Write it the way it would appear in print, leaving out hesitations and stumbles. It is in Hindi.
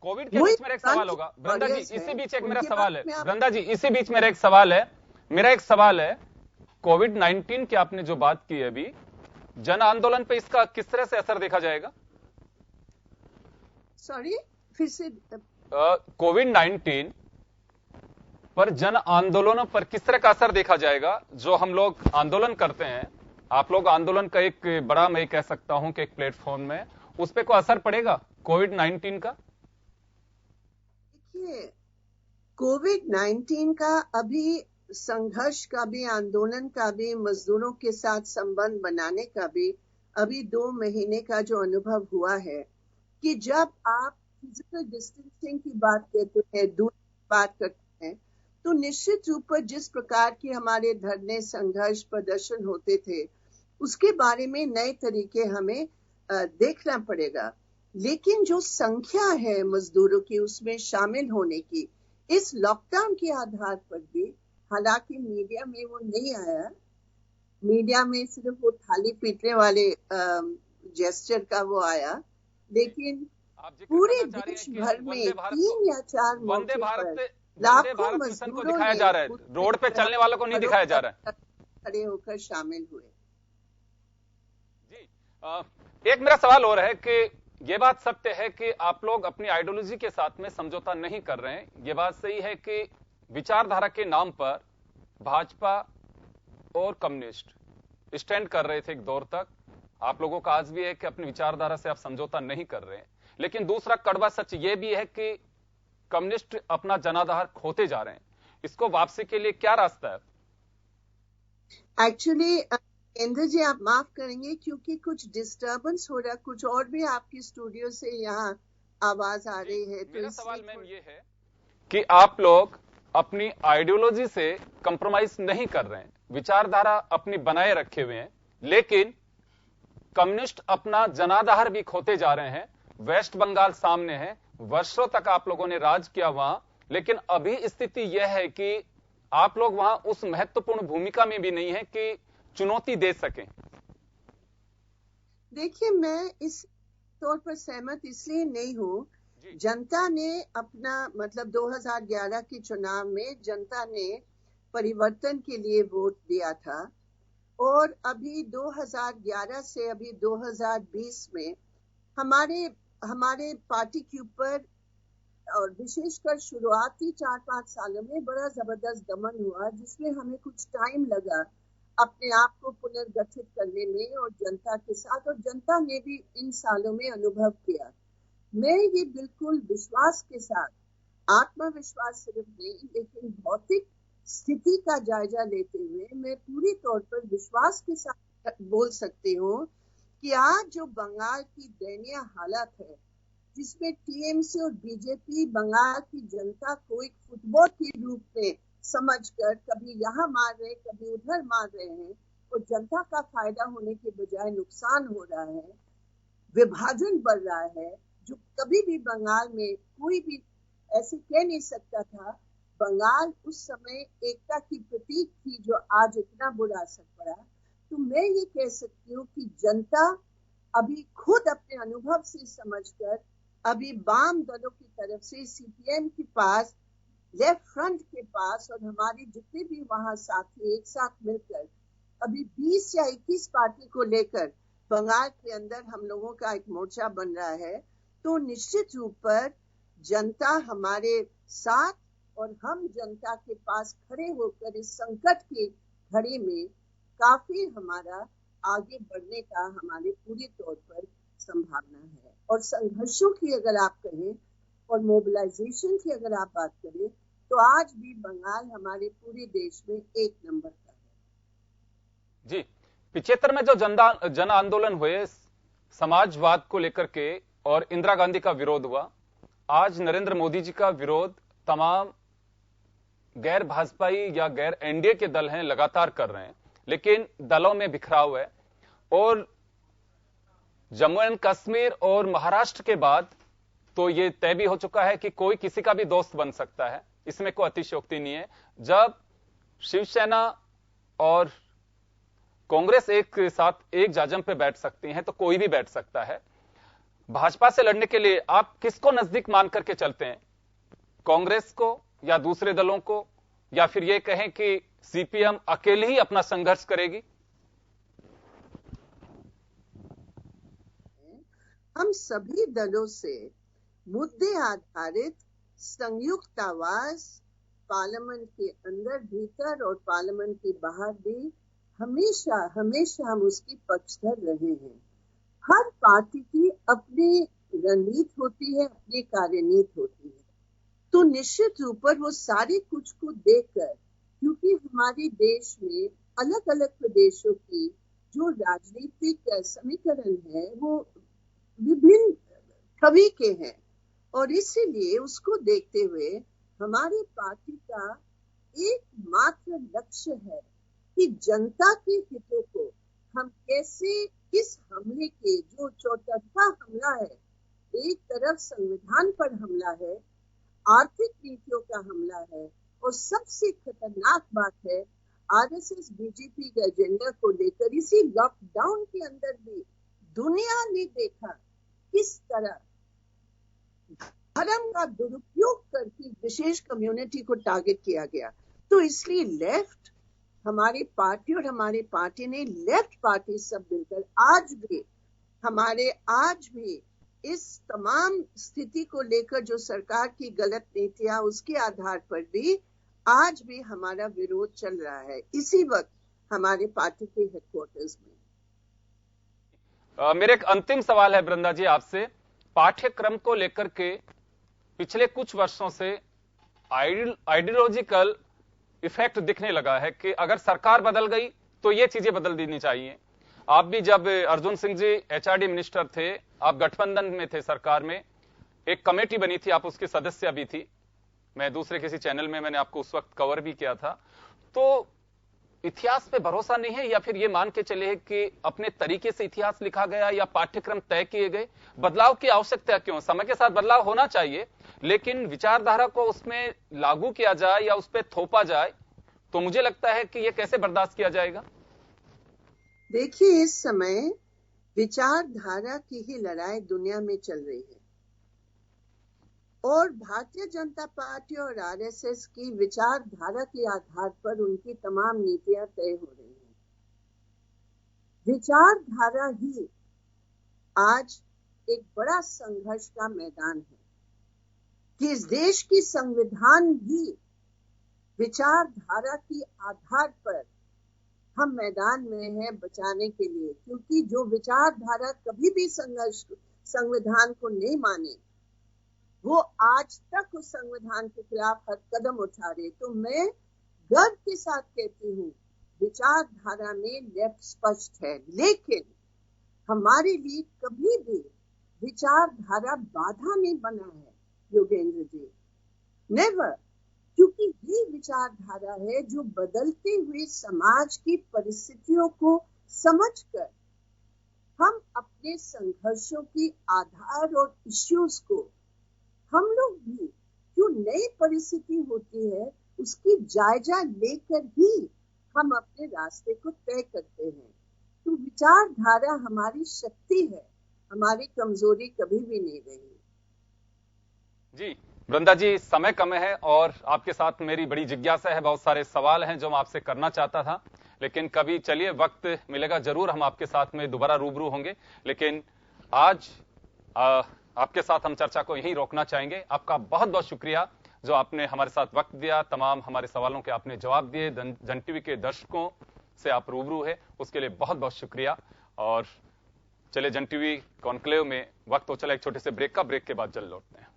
कोविड के वही बीच मेरा एक सवाल होगा वृंदा जी, वॉरियर्स इसी हैं, बीच एक मेरा उनके सवाल है बारे में आप वृंदा जी, इसी बीच मेरा एक सवाल है। मेरा एक सवाल है, कोविड 19 की आपने जो बात की है अभी, जन आंदोलन पे इसका किस तरह से असर देखा जाएगा? सॉरी, फिर से कोविड 19 पर जन आंदोलनों पर किस तरह का असर देखा जाएगा? जो हम लोग आंदोलन करते हैं, आप लोग आंदोलन का एक बड़ा, मैं कह सकता हूं कि एक प्लेटफॉर्म में, उस पर कोई असर पड़ेगा कोविड 19 का? देखिए, कोविड-19 का अभी संघर्ष का भी, आंदोलन का भी, मजदूरों के साथ संबंध बनाने का भी अभी 2 महीने का जो अनुभव हुआ है कि जब आप फिजिकल डिस्टेंसिंग की बात करते हैं, दूर की बात करते हैं, तो निश्चित रूप पर जिस प्रकार के हमारे धरने, संघर्ष, प्रदर्शन होते थे, उसके बारे में नए तरीके हमें देखना पड़ेगा। लेकिन जो संख्या है मजदूरों की उसमें शामिल होने की, इस लॉकडाउन के आधार पर भी, हालांकि मीडिया में वो नहीं आया, मीडिया में सिर्फ वो थाली पीटने वाले जेस्चर का वो आया, लेकिन आप जिक्र पूरे करना चाह रही हैं देश कि भर हम में वंदे भारत 3 या 4 वंदे मौके भारत पर वंदे लाखों भारत मिशन को मजदूरों दिखाया ने जा रहा है, रोड पे चलने वालों को नहीं दिखाया जा रहा है खड़े होकर शामिल हुए। जी। एक मेरा सवाल और है कि ये बात सत्य है कि आप लोग अपनी आइडियोलॉजी के साथ में समझौता नहीं कर रहे हैं। ये बात सही है कि विचारधारा के नाम पर भाजपा और कम्युनिस्ट स्टैंड कर रहे थे एक दौर तक। आप लोगों का आज भी है कि अपनी विचारधारा से आप समझौता नहीं कर रहे हैं। लेकिन दूसरा कड़वा सच ये भी है कि कम्युनिस्ट अपना जनाधार खोते जा रहे हैं। इसको वापसी के लिए क्या रास्ता है? एक्चुअली इंद्र जी, आप माफ करेंगे क्योंकि कुछ डिस्टरबेंस हो रहा है, कुछ और भी आपकी स्टूडियो से यहाँ आवाज आ रही है। तो मेरा सवाल मैम ये है कि आप लोग अपनी आइडियोलॉजी से कंप्रोमाइज नहीं कर रहे हैं, विचारधारा अपनी बनाए रखे हुए हैं, लेकिन कम्युनिस्ट अपना जनाधार भी खोते जा रहे हैं। वेस्ट बंगाल सामने है, वर्षों तक आप लोगों ने राज किया वहां, लेकिन अभी स्थिति यह है कि आप लोग वहां उस महत्वपूर्ण भूमिका में भी नहीं है कि चुनौती दे सकें। देखिए, मैं इस तौर पर सहमत इसलिए नहीं हूँ, जनता ने अपना मतलब 2011 के चुनाव में जनता ने परिवर्तन के लिए वोट दिया था, और अभी 2011 से अभी 2020 में हमारे पार्टी के ऊपर, और विशेषकर शुरुआती 4-5 सालों में बड़ा जबरदस्त दमन हुआ, जिसमें हमें कुछ टाइम लगा अपने आप को पुनर्गठित करने में और जनता के साथ, और जनता ने भी इन सालों में अनुभव किया। मैं ये बिल्कुल विश्वास के साथ, आत्मविश्वास सिर्फ नहीं लेकिन भौतिक स्थिति का जायजा लेते हुए मैं पूरी तौर पर विश्वास के साथ बोल सकती हूँ कि आज जो बंगाल की दयनीय हालत है, जिसमें टीएमसी और बीजेपी बंगाल की जनता को एक फुटबॉल के रूप में समझकर कभी यहाँ मार रहे, कभी उधर मार रहे हैं, और जनता का फायदा होने के बजाय नुकसान हो रहा है, विभाजन बढ़ रहा है, जो कभी भी बंगाल में कोई भी ऐसे कह नहीं सकता था। बंगाल उस समय एकता की प्रतीक थी, जो आज इतना बुरा असर पड़ा। तो मैं ये कह सकती हूँ कि जनता अभी खुद अपने अनुभव से समझकर अभी वाम दलों की तरफ से, सीपीएम के पास, लेफ्ट फ्रंट के पास, और हमारे जितने भी वहां साथी एक साथ मिलकर अभी 20 या 21 पार्टी को लेकर बंगाल के अंदर हम लोगों का एक मोर्चा बन रहा है। तो निश्चित रूप पर जनता हमारे साथ, और हम जनता के पास खड़े होकर इस संकट की घड़ी में काफी हमारा आगे बढ़ने का हमारे पूरी तौर पर संभावना है। और संघर्षों की अगर आप कहें और मोबिलाइजेशन की अगर आप बात करें, तो आज भी बंगाल हमारे पूरे देश में 1 नंबर का है। जी, 75 में जो जन आंदोलन हुए समाजवाद को लेकर के और इंदिरा गांधी का विरोध हुआ, आज नरेंद्र मोदी जी का विरोध तमाम गैर भाजपाई या गैर एनडीए के दल हैं लगातार कर रहे हैं, लेकिन दलों में बिखराव है। और जम्मू एंड कश्मीर और महाराष्ट्र के बाद तो ये तय भी हो चुका है कि कोई किसी का भी दोस्त बन सकता है, इसमें कोई अतिशयोक्ति नहीं है। जब शिवसेना और कांग्रेस एक साथ एक जाजम पे बैठ सकती हैं तो कोई भी बैठ सकता है। भाजपा से लड़ने के लिए आप किसको नजदीक मान करके चलते हैं? कांग्रेस को या दूसरे दलों को, या फिर यह कहें कि सीपीएम अकेले ही अपना संघर्ष करेगी? हम सभी दलों से मुद्दे आधारित संयुक्त आवाज पार्लियामेंट के अंदर भीतर और पार्लियामेंट के बाहर भी हमेशा हमेशा हम उसकी पक्षधर रहे हैं। हर पार्टी की अपनी रणनीति होती है, अपनी कार्यनीति होती है, तो निश्चित रूप पर वो सारे कुछ को देखकर, क्योंकि हमारे देश में अलग अलग प्रदेशों की जो राजनीतिक समीकरण है वो विभिन्न छवि के हैं, और इसीलिए उसको देखते हुए हमारी पार्टी का एकमात्र लक्ष्य है कि जनता के हितों को हम कैसे इस हमले के, जो चौतरफा हमला है, एक तरफ संविधान पर हमला है, आर्थिक नीतियों का हमला है, और सबसे खतरनाक बात है आरएसएस बीजेपी के एजेंडा को लेकर इसी लॉकडाउन के अंदर भी दुनिया ने देखा किस तरह धर्म का दुरुपयोग करके विशेष कम्युनिटी को टारगेट किया गया। तो इसलिए लेफ्ट, हमारी पार्टी और हमारी पार्टी ने लेफ्ट पार्टी सब मिलकर आज भी इस तमाम स्थिति को लेकर जो सरकार की गलत नीतियां, उसके आधार पर भी आज भी हमारा विरोध चल रहा है इसी वक्त हमारे पार्टी के हेडक्वार्टर्स में। मेरे एक अंतिम सवाल है वृंदा जी आपसे। पाठ्यक्रम को लेकर के पिछले कुछ वर्षों से आइडियोलॉजिकल इफेक्ट दिखने लगा है कि अगर सरकार बदल गई तो ये चीजें बदल देनी चाहिए। आप भी जब अर्जुन सिंह जी एचआरडी मिनिस्टर थे, आप गठबंधन में थे सरकार में, एक कमेटी बनी थी, आप उसकी सदस्य भी थी, मैं दूसरे किसी चैनल में मैंने आपको उस वक्त कवर भी किया था। तो इतिहास पे भरोसा नहीं है, या फिर ये मान के चले कि अपने तरीके से इतिहास लिखा गया या पाठ्यक्रम तय किए गए? बदलाव की आवश्यकता क्यों? समय के साथ बदलाव होना चाहिए, लेकिन विचारधारा को उसमें लागू किया जाए या उस पर थोपा जाए तो मुझे लगता है कि यह कैसे बर्दाश्त किया जाएगा? देखिए, इस समय विचारधारा की ही लड़ाई दुनिया में चल रही है, और भारतीय जनता पार्टी और आरएसएस की विचारधारा के आधार पर उनकी तमाम नीतियां तय हो रही हैं। विचारधारा ही आज एक बड़ा संघर्ष का मैदान है कि इस देश की संविधान भी विचारधारा के आधार पर हम मैदान में हैं बचाने के लिए, क्योंकि जो विचारधारा कभी भी संविधान को नहीं माने, वो आज तक उस संविधान के खिलाफ हर कदम उठा रहे। तो मैं गर्व के साथ कहती हूँ, विचारधारा में लेफ्ट स्पष्ट है, लेकिन हमारे लिए कभी भी विचारधारा बाधा नहीं बना है योगेंद्र जी, नेवर, क्योंकि ये विचारधारा है जो बदलते हुए समाज की परिस्थितियों को समझकर हम अपने संघर्षों की आधार और इश्यूज को, हम लोग भी जो नई परिस्थिति होती है उसकी जायजा लेकर ही हम अपने रास्ते को तय करते हैं। तो विचारधारा हमारी शक्ति है, हमारी कमजोरी कभी भी नहीं रही। जी वृंदा जी, समय कम है और आपके साथ मेरी बड़ी जिज्ञासा है, बहुत सारे सवाल हैं जो मैं आपसे करना चाहता था, लेकिन कभी चलिए वक्त मिलेगा जरूर हम आपके साथ में दोबारा रूबरू होंगे। लेकिन आज आपके साथ हम चर्चा को यहीं रोकना चाहेंगे। आपका बहुत बहुत शुक्रिया जो आपने हमारे साथ वक्त दिया, तमाम हमारे सवालों के आपने जवाब दिए, जन टीवी के दर्शकों से आप रूबरू है, उसके लिए बहुत बहुत शुक्रिया। और चलिए जन टीवी कॉन्क्लेव में वक्त हो चला एक छोटे से ब्रेक का, ब्रेक के बाद जल्द लौटते हैं।